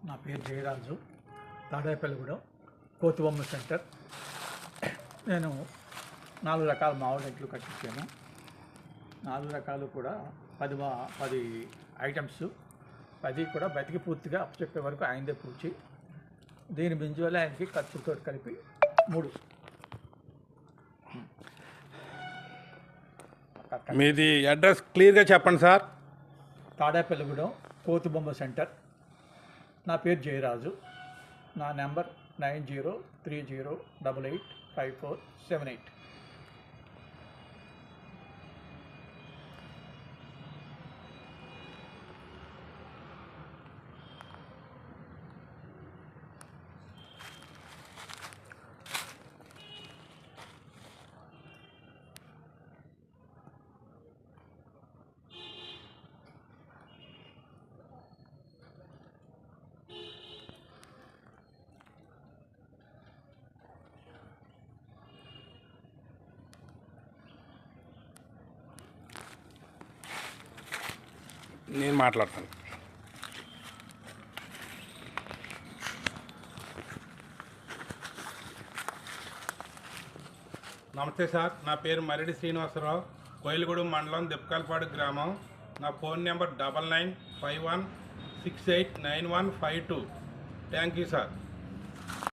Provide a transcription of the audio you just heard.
నా పేరు జయరాజు, తాడేపల్లిగూడెం కోతిబొమ్మ సెంటర్. నేను 4 రకాల మామిడి చెట్లు కట్టించాను. 4 రకాలు కూడా 10 ఐటమ్స్, 10 కూడా బతికి పూర్తిగా అప్పచెప్పే వరకు ఆయనదే పూర్చి. దీని బింజువల్ల ఆయనకి ఖర్చులతో కలిపి 3. మీది అడ్రస్ క్లియర్గా చెప్పండి సార్. తాడేపల్లిగూడెం కోతిబొమ్మ సెంటర్. నా పేరు జయరాజు. నా నెంబర్ 9030885478. నేను మాట్లాడతాను. నమస్తే సార్, నా పేరు మరిడి శ్రీనివాసరావు, కోయిలగూడెం మండలం దిప్పకల్పాడు గ్రామం. నా phone number 9951689152. Thank you sir.